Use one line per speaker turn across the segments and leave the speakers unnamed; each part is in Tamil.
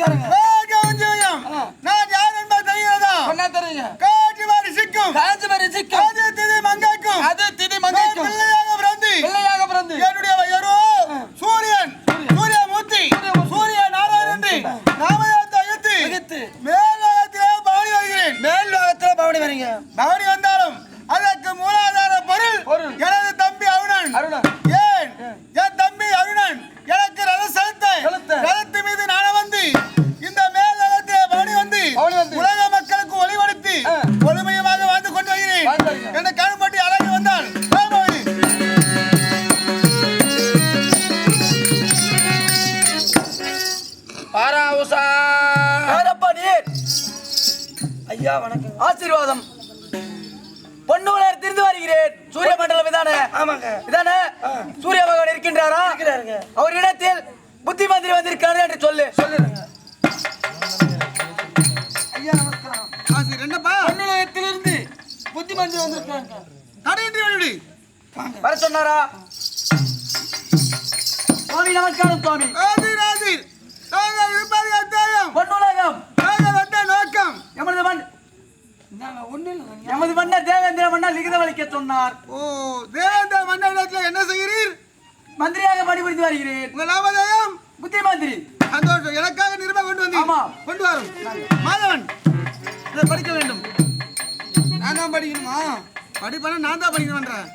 நமஸ்காரங்க.
நான் யார் என்பது தெரிகிறதா?
சொன்னா தெரியுங்க.
காட்சி வரிசிக்கும்
காஞ்சி வரிசிக்கும்
அது திதி மங்கைக்கும்
அது திதி மங்கைக்கும் பிள்ளையாக பிறந்து
என்னுடைய வயரோ சூரியன் சூரியமூர்த்தி சூரிய நாராயணன்றி நாமயத்தை அழைத்து மேலோகத்திலே பவனி வருகிறேன்.
மேல்லோகத்துல பவனி வரீங்க.
பவனி வந்தாலும் அதற்கு மூலாதார பொருள் எனது தம்பி அருணன். ஏன் என் தம்பி அருணன் எனக்கு ரத செலுத்து மீது நான வந்து இந்த மேலோகத்திலே பவனி வந்து உலக மக்களுக்கு ஒளிவடுத்தி ஒளிமயமாக வாழ்ந்து கொண்டு வருகிறேன். என்ற கரும்பட்டி அழகி வந்தால்
ஐயா வணக்கம். ஆசீர்வாதம். பொன்னுலர் திருந்து வருகிறேன். சூரிய மண்டலம் இதானே? ஆமாங்க. இதானே? சூரிய பகவான் இருக்கின்றாரா? இருக்கிறாருங்க. அவர் இடத்தில் புத்தி மந்திரி வந்திருக்காரு என்று சொல்லுங்க. ஐயா நமஸ்காரம்.
ஆசி ரெண்டப்பா
பொன்னுலகத்திலிருந்து புத்தி மந்திரி வந்திருக்காங்க.
தடையின்றி வழிவிடு.
வர சொன்னாரா? சுவாமி நமஸ்காரம் சுவாமி.
ஆசீர் ஆசீர். நாங்கள் இருப்பது அத்தியாயம்.
பொன்னுலகம்.
நாங்கள் வந்த நோக்கம்.
எமது மன்னர் தேவேந்திர மன்னர் லிகிதம் அளிக்க சொன்னார்.
ஓ தேவேந்திர மன்னரிடத்தில் என்ன செய்கிறீர்?
மந்திரியாக பணிபுரிந்து வருகிறேன்.
உங்கள் நாமதேயம்?
புத்தி மந்திரி.
சந்தோஷம். எனக்காக நிருபம் கொண்டு வந்தீர்.
ஆமா.
கொண்டு வரும். மாதவன் இதை படிக்க வேண்டும். நான் தான் படிக்கணுமா? படிப்பேன் நான் தான் படிக்கணும்ன்றேன்.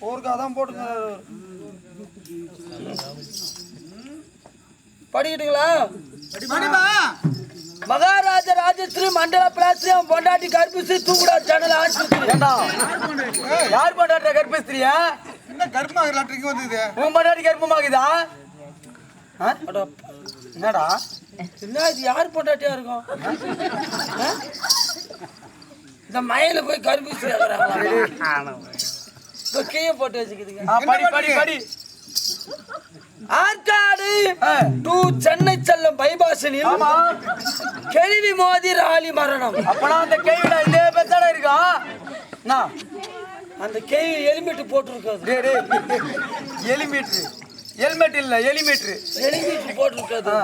ஊர்காதான் போட்டுங்க. படிக்கிட்டுங்களா?
படிப்பா.
மகாராஜ ராஜஸ்ரீ மண்டல பிளாஸ்திரியம் பொண்டாட்டி கர்ப்பிஸ்திரி தூக்குடா சேனல் ஆரம்பிச்சு. யார் பொண்டாட்ட கர்ப்பிஸ்திரியா?
என்ன கர்ப்பமாகலாட்டிங்க வந்தது?
உன் பொண்டாட்டி கர்ப்பமாகுதா? என்னடா என்ன இது? யார் பொண்டாட்டியா இருக்கும்? இந்த மயில போய் கர்ப்பிஸ்திரி கீழே போட்டு வச்சுக்கிதுங்க. படி ஆற்காடு டு சென்னை செல்லும் பைபாசனில் கேள்வி மோதி ராலி மரணம். அப்பனா அந்த கேள்வியில இதே பேசாட இருக்கா? அந்த கேள்வி எலிமீட்டர் போட்டுருக்காது. எலிமீட்டர் ஹெல்மெட் இல்ல எலிமீட்டர் போட்டுருக்காது.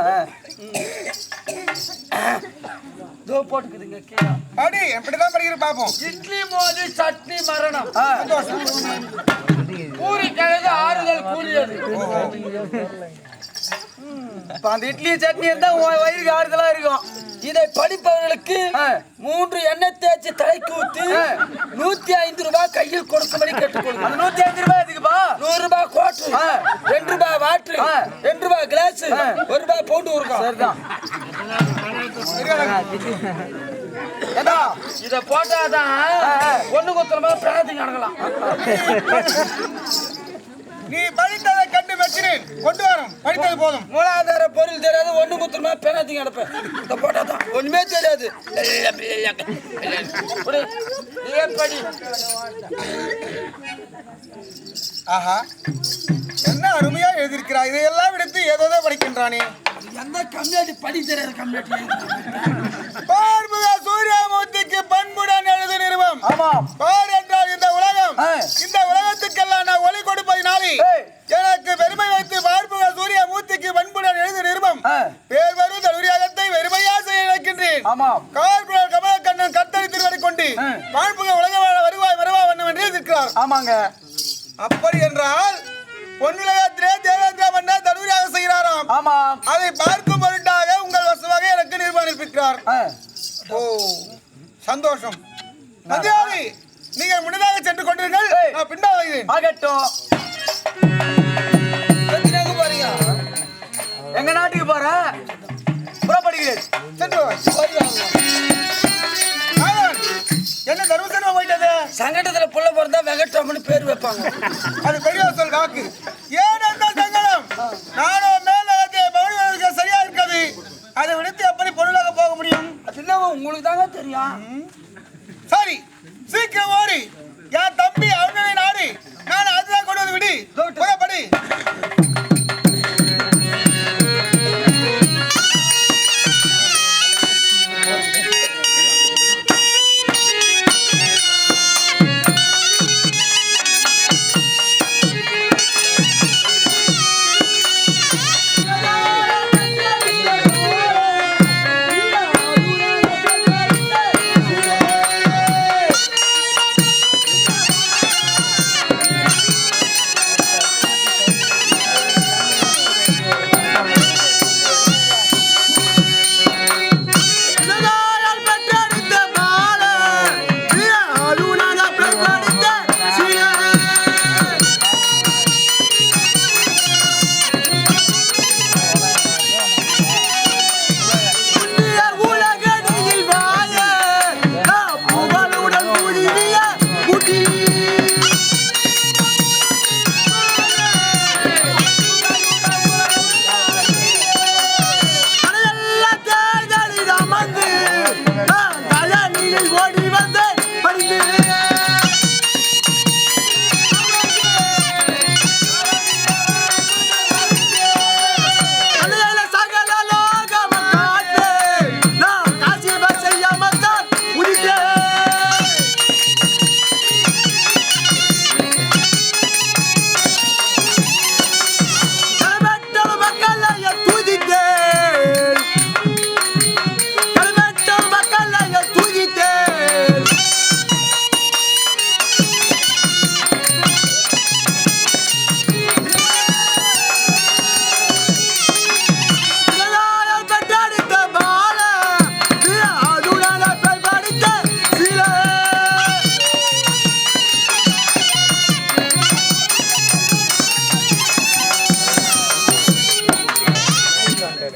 தோ போட்டுக்குதுங்க கீழே.
படி எப்படிதான் படிக்கிற பாப்போம்.
இட்லி மோதி சட்னி மரணம். பூரி கிழங்கு ஆறுதல் கூடியது. அந்த இட்லி சட்னி இருந்தா வயிறுக்கு ஆறுதலா இருக்கும். இதை படிப்பவர்களுக்கு 3 எண்ணெய் தேய்ச்சி தலைக்கு ஊத்தி 105 ரூபாய் கையில் கொடுக்கும்படி கேட்டுக்கொள்ளுங்க. 105 ரூபாய் எதுக்குப்பா? 100 ரூபாய் கோட்டு, 2 ரூபாய் வாட்டர், 2 ரூபாய் கிளாஸ், 1 ரூபாய் பவுண்டு இருக்கும். சரிதான். இத போட்டாதான் ஒண்ணு குத்துறமா பிரார்த்தனை நடக்கலாம்.
நீ படித்ததை கண்டு வச்சினேன் கொண்டு வரும். படித்தது போதும்.
மூலாதார பொருள் தெரியாது. ஒண்ணு குத்துறமா பேனாத்தி நடப்பேன். இத போட்டாதான் ஒண்ணுமே தெரியாது.
ஆஹா என்ன அருமையா எழுதியிருக்கிறாய். இதையெல்லாம் விடுத்து ஏதோ படிக்கின்றானே.
எந்த கம்யூனிட்டி படி தெரியாது கம்யூனிட்டி.
பார்முக சூரியமூர்த்திக்கு பண்புடன் எழுது நிறுவம்.
ஆமா.
பார் என்றால் இந்த உலகம். இந்த உலகத்துக்கெல்லாம் நான் ஒளி கொடுப்பதினாலே எனக்கு பெருமை வைத்து பார்முக சூரியமூர்த்திக்கு பண்புடன் எழுது நிறுவம். பேர் வரும் தலுரியாகத்தை வெறுமையா செய்ய நினைக்கின்றேன். கார்குழல் கமலக்கண்ணன் கத்தரி திருவடி கொண்டு பார்முக உலக வருவாய் வருவா வண்ணம் என்று இருக்கிறார்.
ஆமாங்க.
அப்படி என்றால் பொன்னுலகத்திலே தேவேந்திர மன்னர் தலுரியாக செய்கிறாராம்.
ஆமா.
அதை பார்க்கும் பொருட்டாக உங்கள் வசமாக எனக்கு நிர்மாணிப்பிக்கிறார். ஓ சந்தோஷம். மதியாதி நீங்கள் முன்னதாக சென்று கொண்டீர்கள். நான் பின்னால் வருகிறேன்.
ஆகட்டும். போறீங்க எங்க நாட்டுக்கு போற புறப்படுகிறேன்.
சென்று என்ன தர்மசனமா போயிட்டது?
சங்கடத்துல புள்ள பிறந்தா வெங்கட்ராமன் பேர் வைப்பாங்க.
அது பெரிய சொல் காக்கு. ஏன் அந்த சங்கடம்? நானும் மேலே பவுனிக்கு சரியா இருக்காது. அதை விடுத்து எப்படி பொருளாக போக முடியும்?
அது என்ன உங்களுக்கு தாங்க தெரியும்.
சரி சீக்கிரம் ஓடி என் தம்பி அவனை நாடி நான் அதுதான் கொண்டு வந்து விடி. புறப்படி.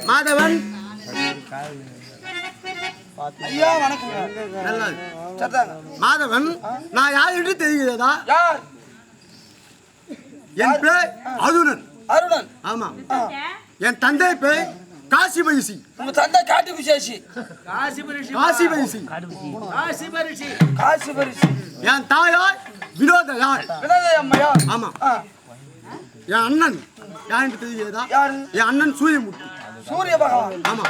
மாதவன்
ஐயா வணக்கம்.
மாதவன் நான் யார் என்று தெரிகிறதா?
யார்?
என் பேர் அருணன்.
அருணன்.
ஆமா. என் தந்தை பேர் காசி பரிசி.
உங்க தந்தை காட்டு விசேஷி.
காசி பரிசி.
காசி பரிசி.
என் தாயார் வினோதயார்.
வினோதயம்மையா?
ஆமா. என் அண்ணன் யார் என்று தெரிகிறதா?
யாரு?
என் அண்ணன் சூரியமுட்டி.
சூரிய பகவான்.
ஆமா.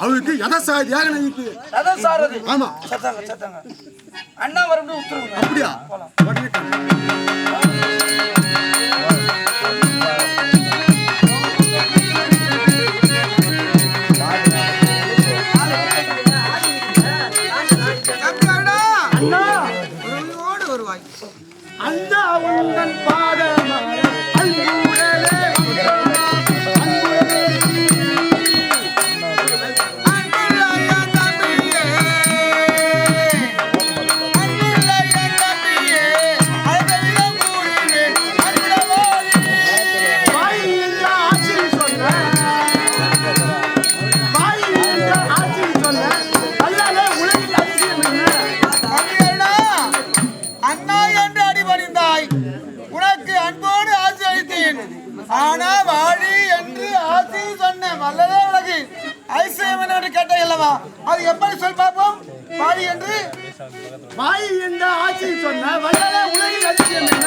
அவருக்கு யதசாரதியாக நடிக்கு.
யதசாரதி.
ஆமா.
சத்தாங்க. அண்ணா வரணும் உத்தரவு.
அப்படியா? உடனே அந்த உந்தன் பாதமலர் அன்புடலே
ஆனா வாழி என்று ஆசி சொன்ன வல்லதே உலகு ஐசியமன் என்று கேட்டல்லவா? அது எப்படி சொல் பார்ப்போம். வாழி என்று
ஆட்சி சொன்ன வல்லதே உலகில் அதிசயம் என்ன?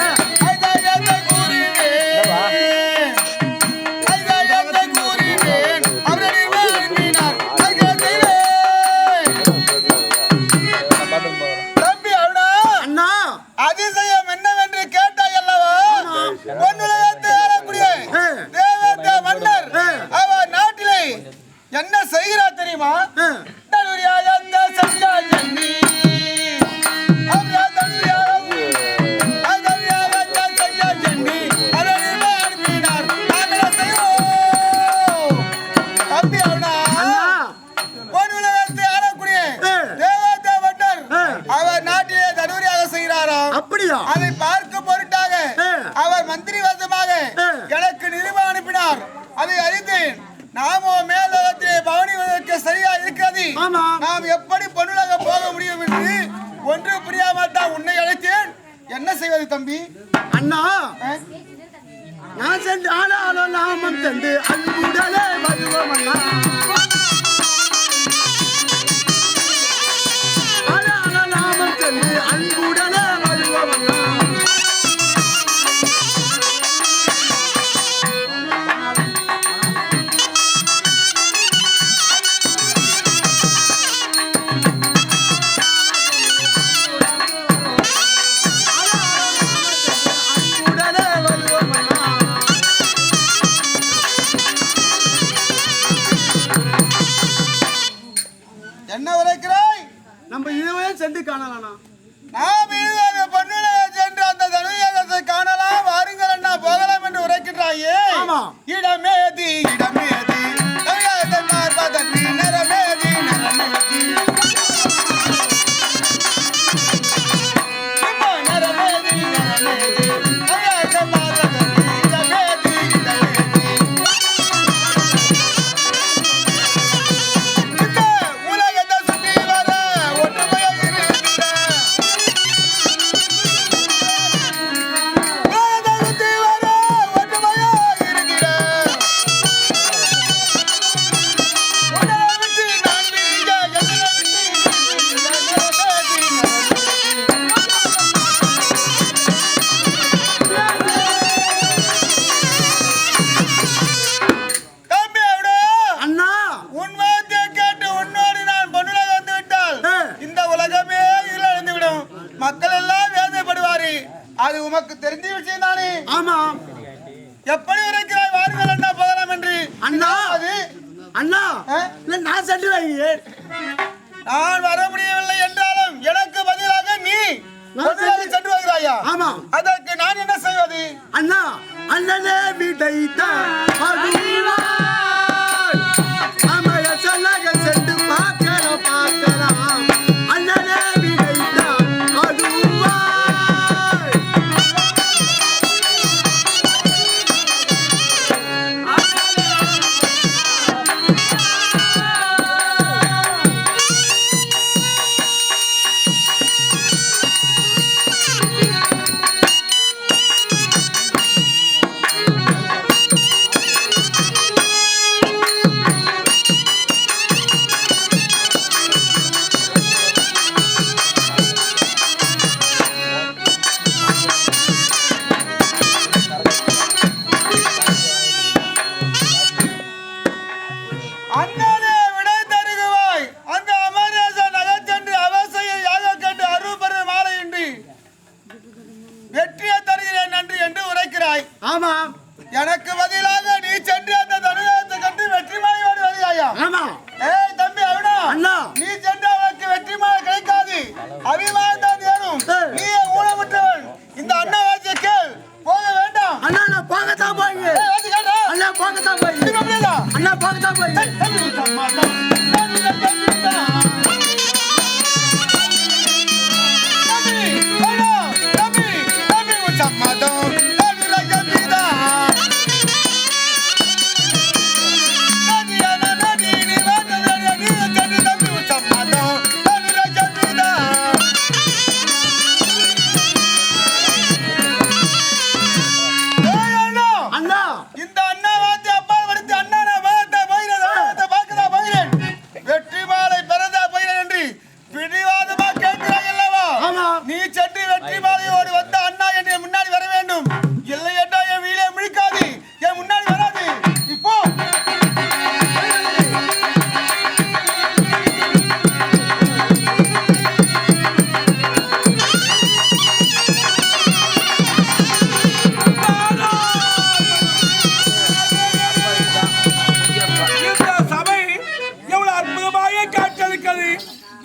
தம்பி அருணா, அதிசயம் என்னவென்று கேட்டாய் அல்லவா? தேவதே மன்னர் அவர் நாட்டிலே என்ன செய்கிறார் தெரியுமா? அவர் நாட்டிலே தடூரியாக செய்கிறாராம்.
அப்படியா?
அதை பார்க்க பொருட்டாக அவர் மந்திரி வசமாக எனக்கு நிருபம் அனுப்பினார். அதை அறிந்தேன். நாமோ மேலோகத்திலே பவனிவதற்கு சரியா இருக்கிறது. நாம் எப்படி பொன்னுலக போக முடியும் என்று ஒன்று புரியாமல் தான் உன்னை அழைத்தேன். என்ன செய்வது தம்பி?
அண்ணா, நான் சென்று ஆனாலும் நாமம் சென்று அன்புடலே வருவோம் அண்ணா. ஆனாலும் நாமம் சென்று அன்புடலே வருவோம் அண்ணா.
என்ன உரைக்கிறாய்?
நம்ம இதுவே சென்று காணலாம்.
நாம் இதுவே பொன்னுலக சென்று அந்த தனுயகத்தை காணலாம், வாருங்கள் அண்ணா போகலாம் என்று உரைக்கிறாயே. இடமேதி இடமேதி தமிழகத்தை பார்ப்பதற்கு நிறமேதி நிறமேதி நிறமேதி நிறமேதி தமிழகத்தை பார்ப்பதற்கு இடமேதி இடமேதி உலகத்தை சுற்றி வர ஒற்றுமையாக இருக்கிற மக்கள் எல்லாம் வேதனைப்படுவாரு. அது உமக்கு தெரிஞ்ச விஷயம் தானே?
ஆமாம்.
எப்படி உரைக்கிறாய்? வாருங்கள் அண்ணா போகலாம் என்று.
அண்ணா
அது
அண்ணா இல்ல நான் சென்று வைக்கிறேன்.
நான் வர முடியவில்லை என்றாலும் எனக்கு பதிலாக நீ சென்று வருகிறாயா?
ஆமாம்.
அதற்கு நான் என்ன செய்வது?
அண்ணா அண்ணனே விதைத்தான் அமய சொல்லாக சென்று பார்க்கலாம் பார்க்கலாம். அண்ணனே விதைத்தான் அதுவா
அண்ணனே விடை தருகுவாய். அந்த அமரேச நகர் சென்று அவசிய யாக கேட்டு அருள்பெரு மாலையின்றி வெற்றியை தருகிறேன் நன்றி என்று உரைக்கிறாய்.
ஆமாம்.
எனக்கு பதிலாக நீ சென்று அந்த தனுயத்தை கண்டு வெற்றி மாலையோடு வருகிறாயா?
ஆமாம்.
ஏய் தம்பி அருணா,
அண்ணா
நீ சென்று அவனுக்கு வெற்றி மாலை கிடைக்காது. அபிமானம் தான் ஏறும். நீ ஊனமுற்றவன். இந்த அண்ணா வாசிய கேள். போக வேண்டாம்.
அண்ணா நான் போகத்தான் போய் அண்ணா போகத்தான் போய் அண்ணா போகத்தான் போய்
இந்த அண்ணா வாத்தி அப்பா படித்து அண்ணா நான் பார்க்கதா போகிறேன். வெற்றி மாலை பெறதா போகிறேன் என்று பிடிவாதமா கேட்கிறாய் அல்லவா? நீ சென்று வெற்றி மாலையோடு வந்த அண்ணா என்று முன்னாடி வர வேண்டும். இல்லை என்றா என் வீடே முழிக்காது, என் முன்னாடி வராது. இப்போ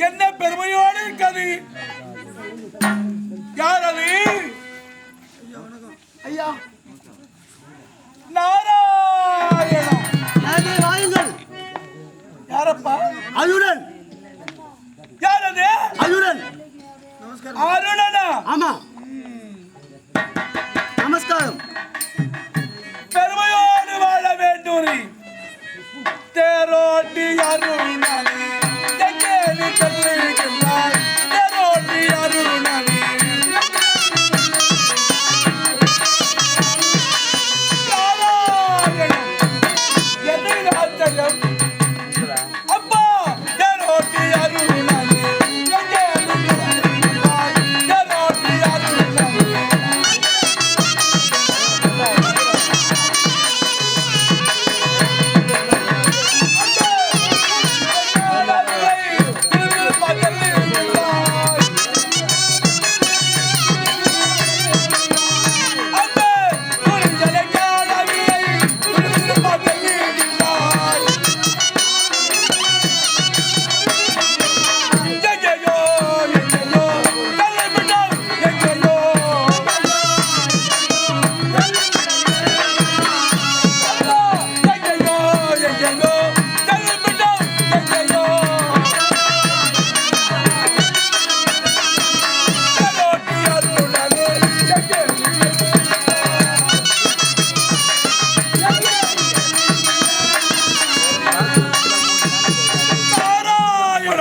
என்ன பெருமையோடு இருக்கிறது. யார் அது?
ஐயா
நாராயணா. யாரப்பா?
அருணன்.
யார் அது?
அருணன்.
அருணனா?
ஆமா. நமஸ்காரம்.
பெருமையோடு வாழ வேண்டும். தேரோட்டி அருணனே எங்கேனி கல்லிருக்கிறாய். தேரோட்டி அருணனே நாராயணன். என்ன ஆச்சரியம் அப்பா. தேரோட்டி அருணனே எங்கேனி கல்லிருக்கிறாய். தேரோட்டி அருணனே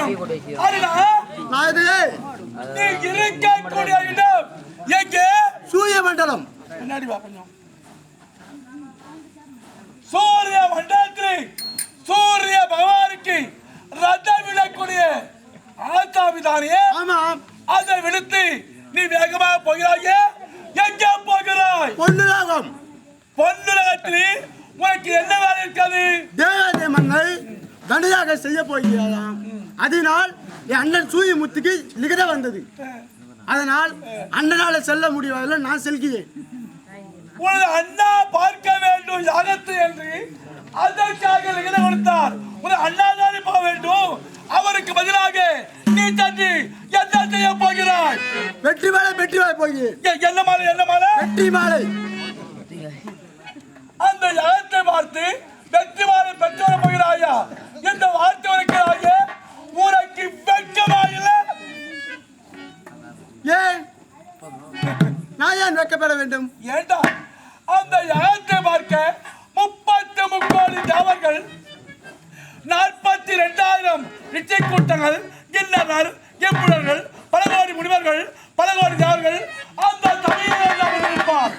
வேண்டும். அருணா, நீ இருக்கக்கூடிய இடம் எங்கே?
சூரிய மண்டலம்.
பின்னாடி வா கொஞ்சம். சூரிய மண்டலத்தில் சூரிய பகவானுக்கு ரதம் விடக்கூடிய ஆத்தாவிதானே?
ஆமாம்.
அதை விடுத்து நீ வேகமாக போகிறாயே, எங்கே போகிறாய்?
பொன்னுலகம்.
பொன்னுலகத்தில் உனக்கு என்ன வேலை இருக்காது?
தேவாதி மன்னை தனியாக செய்ய போகிறாராம். அதனால் என் அண்ணன் சூரியமுத்துக்கு லிகிதம் வந்தது. அதனால் அண்ணனால செல்ல முடியாத நான் செல்கிறேன்.
உனது அண்ணா பார்க்க வேண்டும் யாகத்து என்று அதற்காக லிகிதம் கொடுத்தார். உனது அண்ணா தானே போக வேண்டும். அவருக்கு பதிலாக நீ தட்டி என்ன செய்ய போகிறாய்?
வெற்றி மாலை போகிறேன்.
என்ன மாலை? என்ன மாலை?
வெற்றி மாலை.
அந்த யாகத்தை பார்த்து வெற்றி மாலை பெற்று போகிறாயா? இந்த வார்த்தை இருக்கிறாய உனக்கு வெட்கமாயில்ல?
ஏன் நான் ஏன் வெட்கப்பட வேண்டும்?
ஏண்டா அந்த யாகத்தை பார்க்க 33 கோடி தேவர்கள், 42,000 நிச்சய கூட்டங்கள், கிண்ணறர், எம்புடர்கள், பல கோடி முனிவர்கள், பல கோடி தேவர்கள் அந்த தமிழில் இருப்பார்.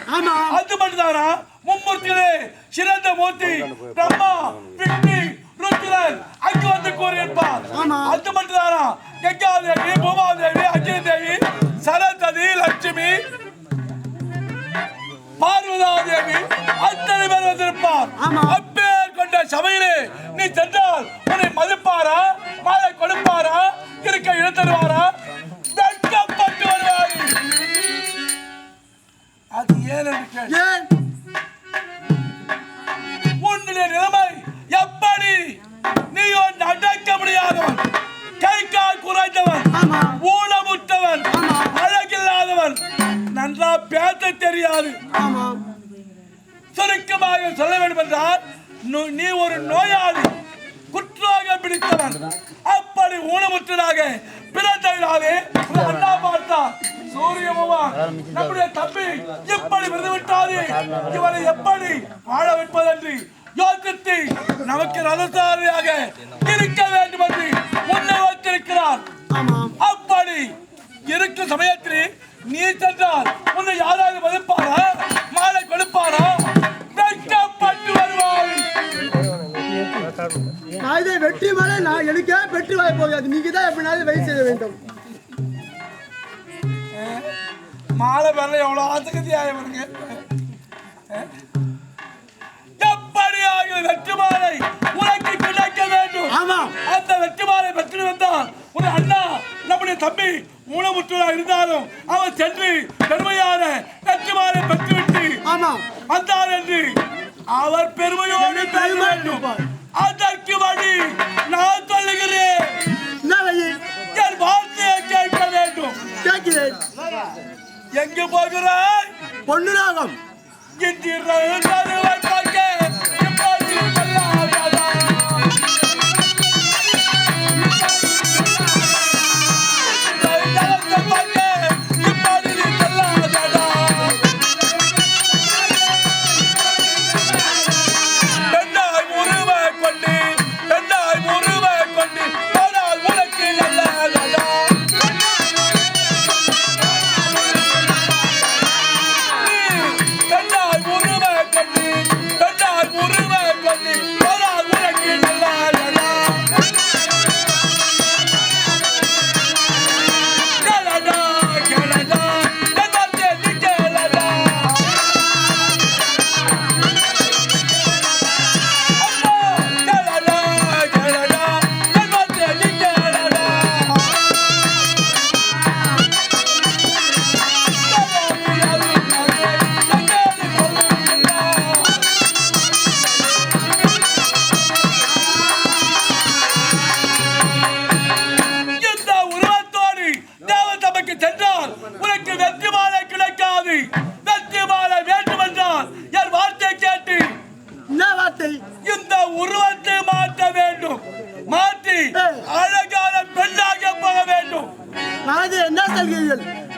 அது மட்டும்தானா? மும்மூர்த்திகளே சிறந்த மூர்த்தி பிரம்மா, விஷ்ணு, ருத்ரன் அங்கு வந்து கூறியிருப்பார். அது மட்டும்தானா? கங்காதேவி, பூமாதேவி, அக்னி தேவி, சரஸ்வதி, லட்சுமி, பார்வதாதேவி அத்தனை பேர் வந்திருப்பார். அப்பேர் கொண்ட சபையிலே நீ சென்றால் உன்னை மதிப்பாரா? மாலை கொடுப்பாரா? இருக்க இடம் தருவாரா? வெட்கப்பட்டு வருவார். அது ஏன் என்று கேள். உன்னுடைய நிலைமை எப்படி? நீ அடக்க முடியாதவன், கை கால் குறைந்தவன், ஊனமுற்றவன், அழகில்லாதவன், நன்றா பேச தெரியாது. சுருக்கமாக சொல்ல வேண்டும் என்றால் நீ ஒரு நோயாளி, குற்றாகம் பிடித்தவன். அப்படி ஊனமுற்றதாக பிறந்ததினாலே அண்ணா பார்த்தா சூரிய பகவான் நம்முடைய தம்பி எப்படி விருதுவிட்டாரு, இவரை எப்படி வாழ வைப்பதென்று யோசித்து நமக்கு ரதசாரியாக இருக்க வேண்டும் என்று முன்னே வைத்திருக்கிறார். அப்படி இருக்கும் சமயத்தில் நீ சென்றால் உன்னை யாராவது மதிப்பாரா? மாலை கொடுப்பாரா? வெட்கப்பட்டு வருவார்.
வெற்றி மாலை நான் எனக்கு வெற்றி வாய் போகாது. நீங்க தான் எப்படினாலும் வழி செய்ய வேண்டும்.
மாலை வரல எவ்வளவு ஆசகதியாக எப்படியாக வெற்றி மாலை உனக்கு கிடைக்க வேண்டும். அந்த வெற்றி மாலை பெற்று வந்தால் ஒரு அண்ணா நம்முடைய தம்பி ஊனமுற்றதாக இருந்தாலும் அவர் சென்று பெருமையான வெற்றி மாலை பெற்றுவிட்டு வந்தார் என்று அவர் பெருமையோடு பெற வேண்டும். அதற்கு வழி நான் சொல்லுகிறேன். என் வார்த்தையை கேட்க வேண்டும். எங்கு போகிறாய்?
பொன்னுலகம்.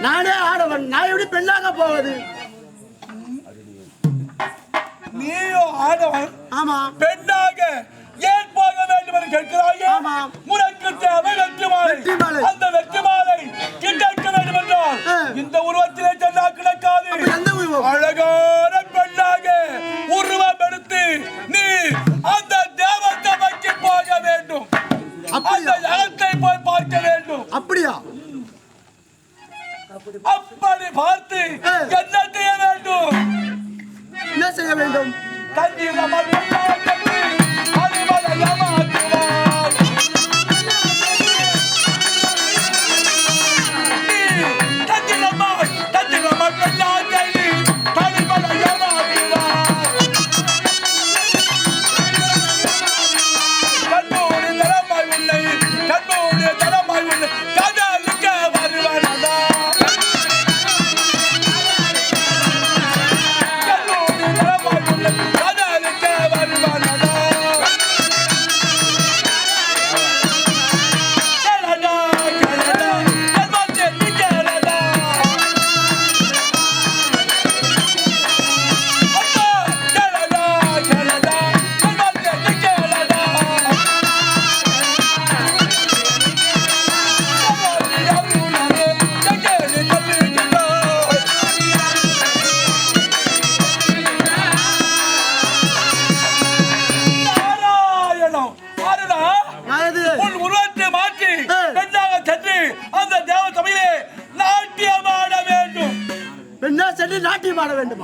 நானே ஆடவன், நான் எப்படி பெண்ணாக போவது?
நீயோ ஆடவன்,
ஆமா,
பெண்ணாக ஏன் போக வேண்டும் என்று கேட்கிறாயே?
ஆமா,
உனக்கு தேவை வெற்றி
அந்த வெற்றி மாலை கிடைக்க வேண்டும் என்றால் இந்த உருவத்திலே சென்றால் கிடைக்காது. அழகான பெண்ணாக உருவம் எடுத்து நீ அந்த தேவசபைக்கு போக வேண்டும். அந்த இடத்தை போய் பார்க்க வேண்டும்.
அப்படியா?
அப்படி பார்த்து என்ன செய்ய வேண்டும்?
என்ன செய்ய வேண்டும்?
தண்ணீர் அமர்ந்து அடிமலை ஏமாற்றுவார். தண்ணீர் அமர்ந்து அடிமலை ஏமாற்றுவார். கண்ணோடு தரமாய் உன்னை கண்ணோடு தரமாய் உன்னை காதலிக்க வருவானதா.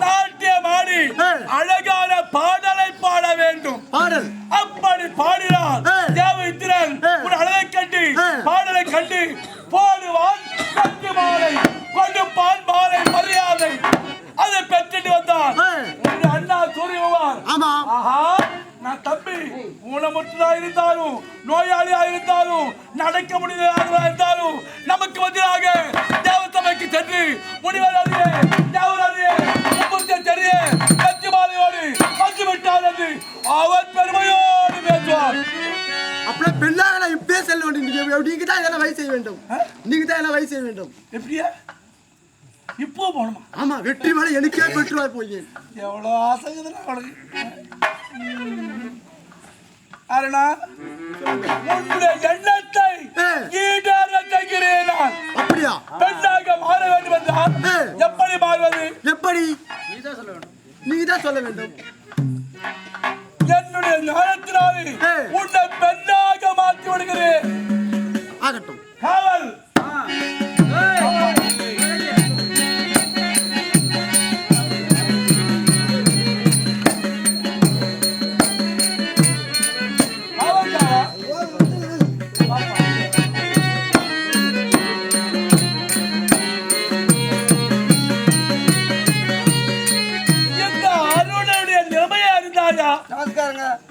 நாட்டியமாடி அழகான பாடலை பாட வேண்டும். அப்படி பாடினால் தேவயித்திரன் ஒரு அழகை கண்டு பாடலை கண்டு போடுவான். கட்டு மாலை கொடுப்பான் மாலை மரியாதை. அதை பெற்றுட்டு வந்தான் அண்ணா சூரியகுமார். ஆஹா, நான் தம்பி ஊனமுற்றதா இருந்தாலும் நோயாளியா இருந்தாலும் நடக்க முடியாதவா இருந்தாலும் நமக்கு பதிலாக தேவசபைக்கு சென்று முனிவராதியே தேவராதியே தெரிய கட்சி மாலையோடு வந்து விட்டார் என்று அவர் பெருமையோடு பேசுவார்.
அப்படியே பெண்ணாக இப்பே செல்ல வேண்டும். நீங்க தான் இதெல்லாம் வழி செய்ய வேண்டும். நீங்க தான் எல்லாம் வழி செய்ய வேண்டும்.
எப்படியா இப்போ போகணுமா?
ஆமா, வெற்றி மேல எனக்கே பெற்றுவாய் போய்
எவ்வளோ ஆசைக்குதுன்னா அவளுக்கு. அருணா, உன்னுடைய எண்ணத்தை ஈடேற செய்கிறேன் நான்.
அப்படியா?
பெண்ணாக மாற வேண்டும் என்றால் எப்படி மாறுவது?
எப்படி? நீங்க தான் சொல்ல வேண்டும்.
என்னுடைய ஞானத்தினாலே உன்னை பெண்ணாக மாற்றி விடுகிறேன்.
ஆகட்டும்.
காவல்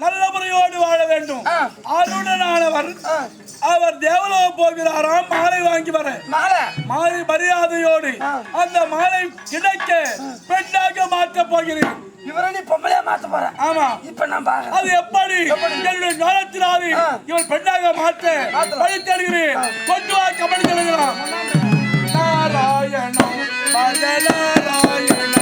நல்ல முறையோடு வாழ வேண்டும். அருணனானவர் அவர் தேவலோகம் போகிறாராம். மாலை வாங்கி வர மாலை மரியாதையோடு அந்த மாலை கிடைக்க பெண்ணாக மாற்ற போகிறேன்.
இவரை பொம்பளையா மாத்த போற?
ஆமா.
இப்ப நான் பாக்க
அது எப்படி என்னுடைய ஞானத்தினாலே இவர் பெண்ணாக மாற்ற வழி தேடுகிறேன். கொண்டு வா, கபடி எழுதலாம். நாராயணம் பஜநாராயணம்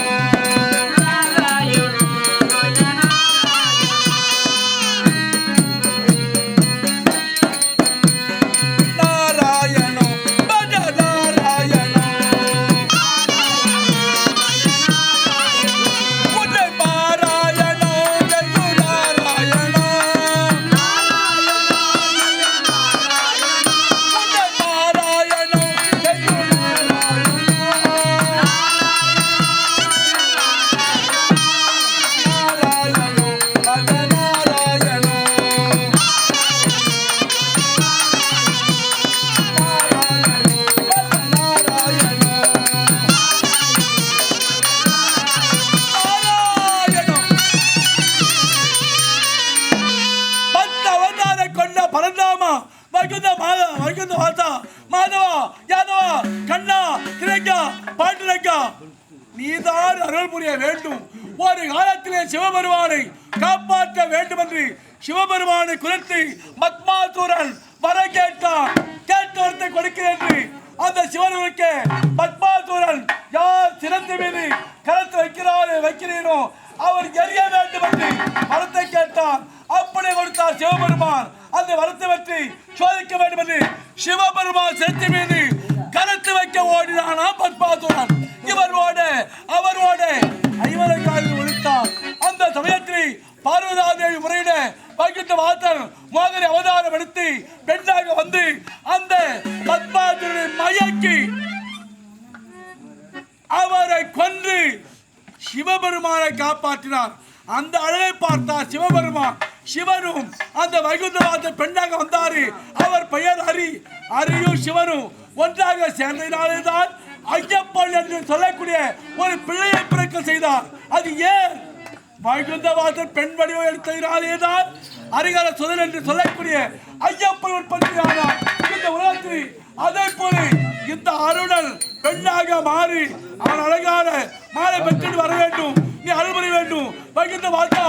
நீதான் அருள் புரிய வேண்டும். ஒரு காலத்திலே சிவபெருமானை காப்பாற்ற வேண்டும் என்று சிவபெருமானை குறித்து பத்மாசுரன் வர கேட்டான். கேட்டவரத்தை கொடுக்கிறேன் என்று அந்த சிவனுக்கு பத்மாசுரன் யார் சிறந்த மீது கருத்து வைக்கிறீனோ அவர் எரிய வேண்டும் என்று வரத்தை கேட்டான். அப்படி கொடுத்தார் சிவபெருமான். அந்த வரத்தை பற்றி சோதிக்க வேண்டும் என்று சிவ சிவபெருமான் செத்து மீது கருத்து வைக்க ஓடினானா பத்மாசுரன். அவரோட ஐவரை காலில் ஒழித்தார். அந்த சமயத்தில் பார்வதாதேவி முறையிட வைகுண்ட வாசன் மோகனை அவதாரம் எடுத்து பெண்ணாக வந்து அந்த பத்மாசுரனை மயக்கி அவரை கொன்று சிவபெருமானை காப்பாற்றினார். அந்த அழகை பார்த்தார் சிவபெருமான். சிவனும் அந்த வைகுந்தவாசன் பெண்ணாக வந்தாரு. அவர் பெயர் ஹரியும் சிவனும் ஒன்றாக சேர்ந்ததினால்தான் ஐயப்பன் என்று சொல்லக்கூடிய ஒரு பிள்ளையை பிறக்க செய்தார். அது ஏன்? வைகுந்தவாசன் பெண் வடிவம் எடுத்ததினாலேதான் ஹரிஹர சுதன் என்று சொல்லக்கூடிய ஐயப்பன் உற்பத்தியானார் இந்த உலகத்தில். அதே போல இந்த அருணன் பெண்ணாக மாறி அவன் அழகான மாலை பெற்று வர வேண்டும். நீ அருள்புரிய வேண்டும். வைகுந்த வாசா